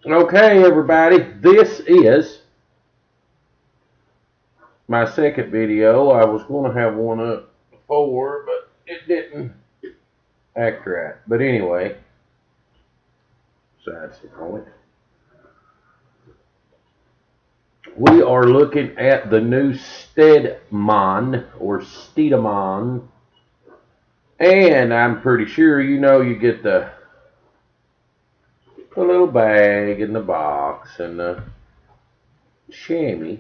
Okay, everybody, this is my second video. I was going to have one up before, but it didn't act right. But anyway, besides the point, we are looking at the new Stedemon or Stedemon, and I'm pretty sure you know you get the little bag in the box and the chamois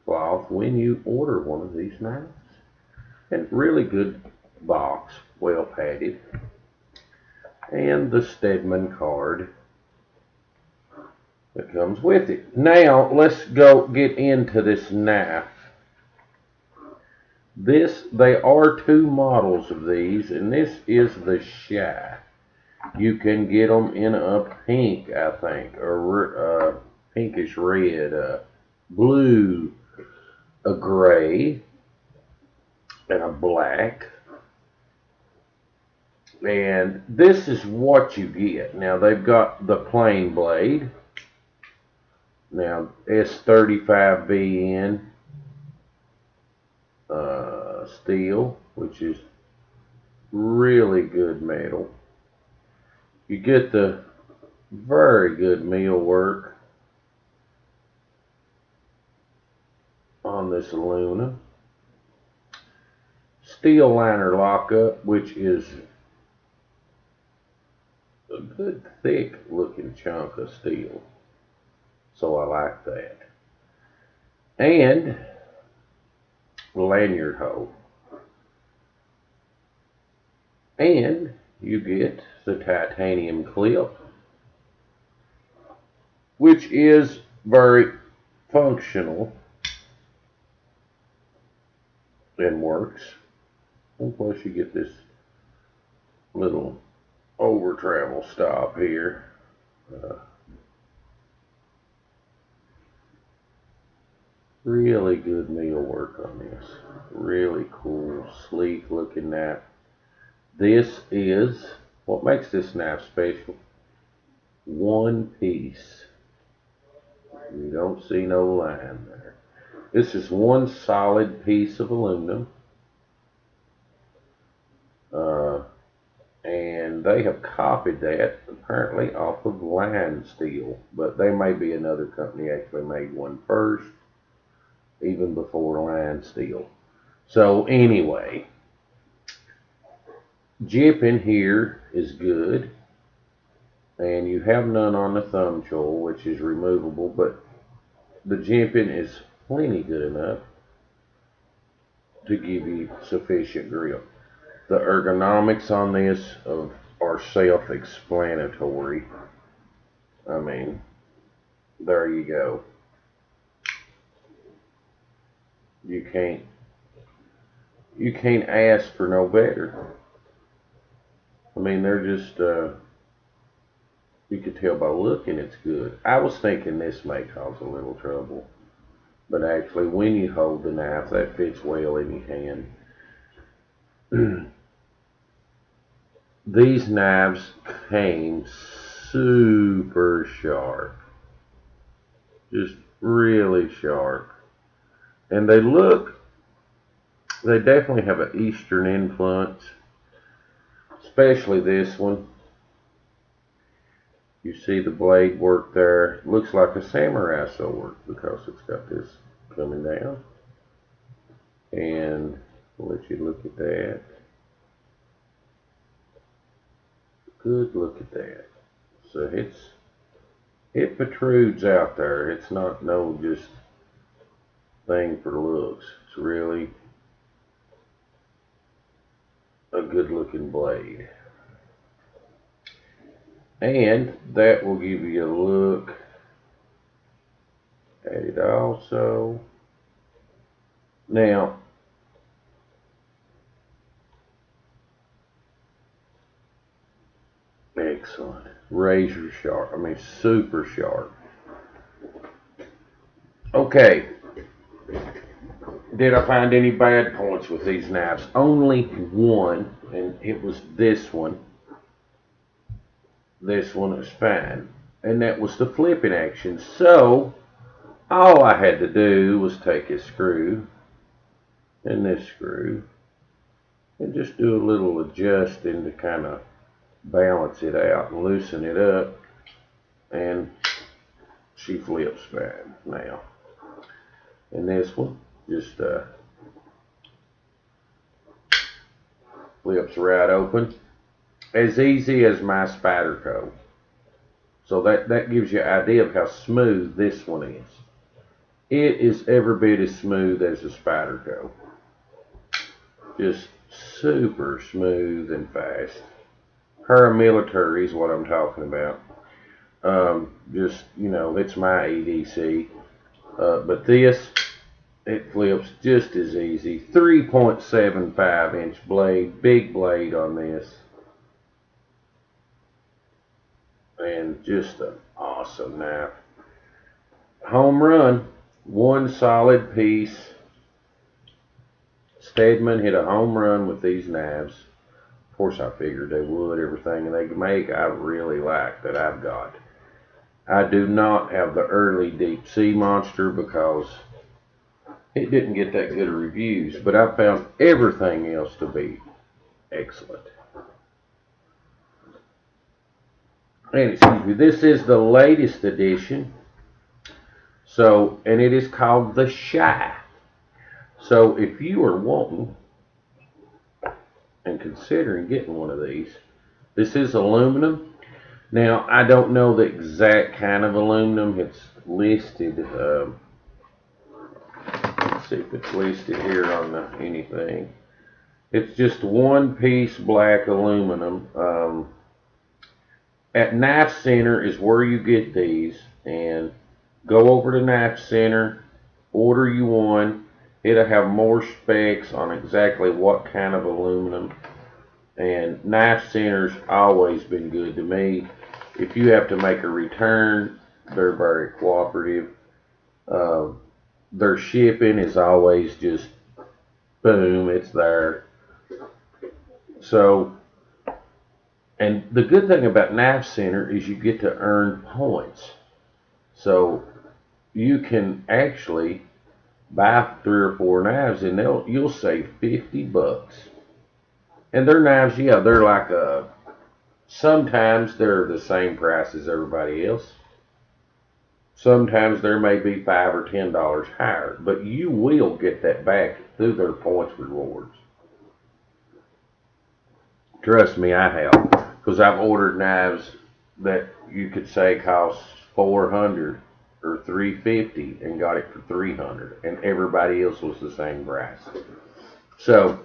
cloth when you order one of these knives. And really good box, well padded, and the Stedman card that comes with it. Now let's go get into this knife. There are two models of these, and this is the Shy. You can get them in a pink, I think, or pinkish red, blue, a gray, and a black. And this is what you get. Now they've got the plain blade. Now S35VN steel, which is really good metal. You get the very good meal work on this aluminum. Steel liner lockup, which is a good thick looking chunk of steel. So I like that. And lanyard hole. And you get the titanium clip, which is very functional and works. And plus you get this little over travel stop here. Really good meal work on this. Really cool, sleek looking knife. This is what makes this knife special. One piece. You don't see no line there. This is one solid piece of aluminum. And they have copied that apparently off of line steel, but they may be another company actually made one first, even before line steel. So anyway, jipping here is good, and you have none on the thumb choil, which is removable, but the jimping is plenty good enough to give you sufficient grip. The ergonomics on this are self-explanatory. I mean, there you go. You can't ask for no better. I mean, they're just you could tell by looking it's good. I was thinking this may cause a little trouble, but actually when you hold the knife, that fits well in your hand. These knives came super sharp, just really sharp, and they definitely have an Eastern influence, especially this one. You see the blade work there. It looks like a samurai sword because it's got this coming down, and I'll let you look at that. Good look at that. So it protrudes out there. It's not no just thing for looks. It's really a good looking blade. And that will give you a look at it also. Now, excellent. Razor sharp. I mean, super sharp. Okay. Did I find any bad points with these knives? Only one, and it was this one. This one is fine. and that was the flipping action. So all I had to do was take a screw and this screw and just do a little adjusting to kind of balance it out and loosen it up, and she flips back now. And this one just flips right open, as easy as my Spyderco. So that gives you an idea of how smooth this one is. It is every bit as smooth as a Spyderco. Just super smooth and fast. Paramilitary is what I'm talking about. Just, you know, it's my EDC. But this, it flips just as easy. 3.75 inch blade, big blade on this. And just an awesome knife. Home run, one solid piece. Stedemon hit a home run with these knives. Of course, I figured they would. Everything they make, I really like that I've got. I do not have the early deep sea monster because it didn't get that good of reviews, but I found everything else to be excellent. And excuse me, this is the latest edition. So, and it is called the Shy. So if you are wanting and considering getting one of these, this is aluminum. Now, I don't know the exact kind of aluminum. It's listed, let's see if it's listed here on anything. It's just one piece black aluminum. At Knife Center is where you get these, and go over to Knife Center, order you one. It'll have more specs on exactly what kind of aluminum. And Knife Center's always been good to me. If you have to make a return, they're very cooperative. Their shipping is always just boom, it's there. So, and the good thing about Knife Center is you get to earn points. So you can actually buy 3 or 4 knives and you'll save $50. And their knives, yeah, they're like sometimes they're the same price as everybody else. Sometimes there may be $5 or $10 higher, but you will get that back through their points rewards. Trust me, I have, because I've ordered knives that you could say cost $400 or $350 and got it for $300, and everybody else was the same price. So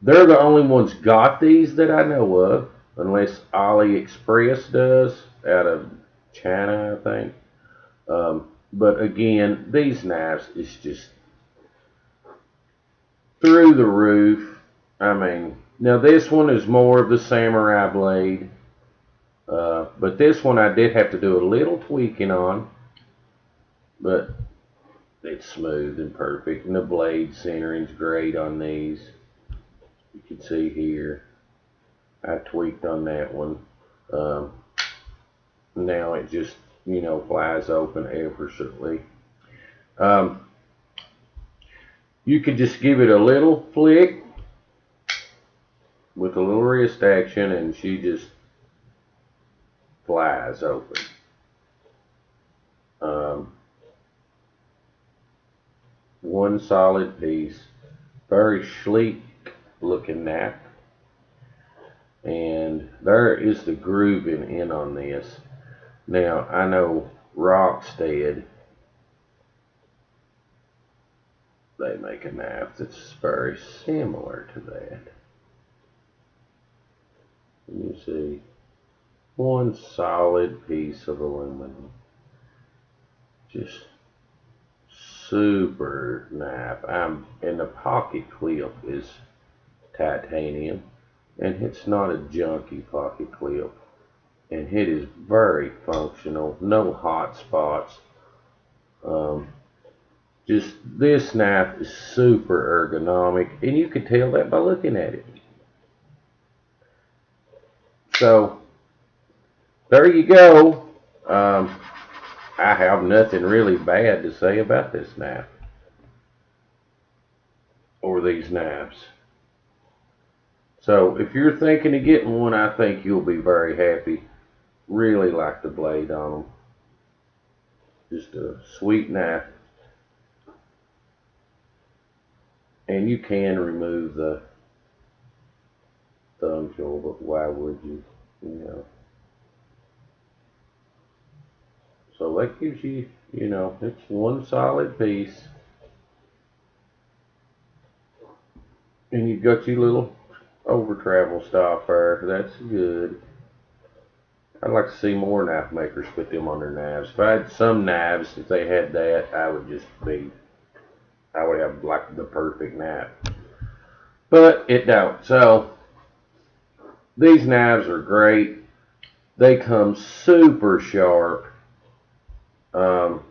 they're the only ones got these that I know of, unless AliExpress does out of China, I think. But again, these knives is just through the roof. I mean, now this one is more of the samurai blade, but this one I did have to do a little tweaking on, but it's smooth and perfect, and the blade centering's great on these. You can see here, I tweaked on that one. Now it just, you know, flies open effortlessly. You could just give it a little flick with a little wrist action and she just flies open. One solid piece, very sleek looking knife. And there is the grooving in on this. Now, I know Rockstead, they make a knife that's very similar to that. And you see, one solid piece of aluminum. Just super knife. And the pocket clip is titanium, and it's not a junky pocket clip. And it is very functional, no hot spots. Just this knife is super ergonomic, and you can tell that by looking at it. So there you go. I have nothing really bad to say about this knife or these knives. So if you're thinking of getting one, I think you'll be very happy. Really like the blade on them. Just a sweet knife. And you can remove the thumb tool, but why would you? You know. So that gives you, it's one solid piece. And you've got your little over travel stop there. That's good. I'd like to see more knife makers put them on their knives. If I had some knives, if they had that, I would have like the perfect knife. But it don't. So these knives are great. They come super sharp. Um,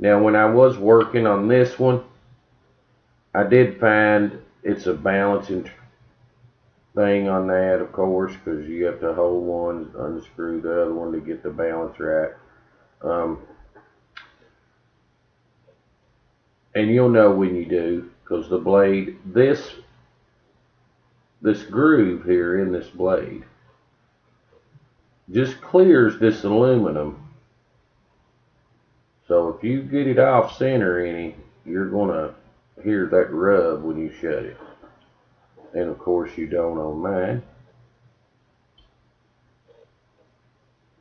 Now when I was working on this one, I did find it's a balancing thing on that, of course, because you have to hold one, unscrew the other one to get the balance right. Um, and you'll know when you do, because the blade, this groove here in this blade, just clears this aluminum. So if you get it off center any, you're gonna hear that rub when you shut it. And of course you don't on mine.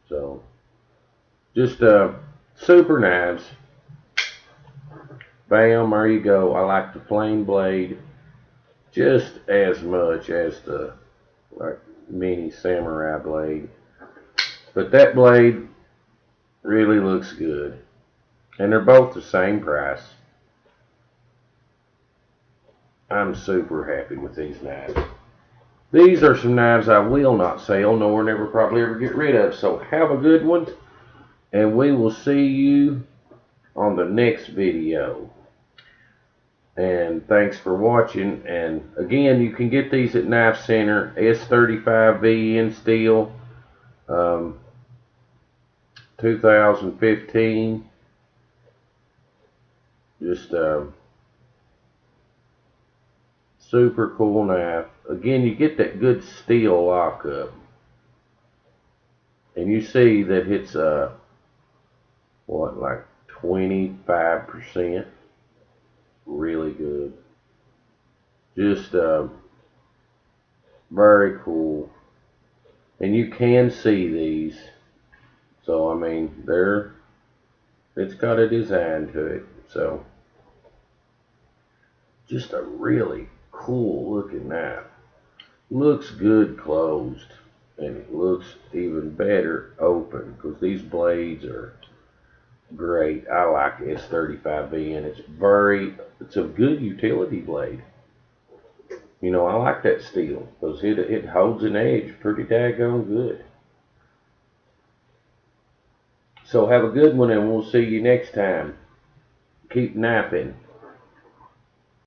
So just super knives. Bam, there you go. I like the plain blade just as much as the like mini samurai blade. But that blade really looks good. And they're both the same price. I'm super happy with these knives. These are some knives I will not sell, nor never probably ever get rid of. So have a good one, and we will see you on the next video. And thanks for watching. And again, you can get these at Knife Center, S35V in steel, 2015. Just super cool knife. Again, you get that good steel lockup. And you see that it's like 25%. Really good. Just very cool. And you can see these. So I mean, it's got a design to it. So just a really cool looking knife. Looks good closed, and it looks even better open, because these blades are great. I like S35V, and it's a good utility blade. I like that steel, because it holds an edge pretty daggone good. So have a good one, and we'll see you next time. Keep knifing.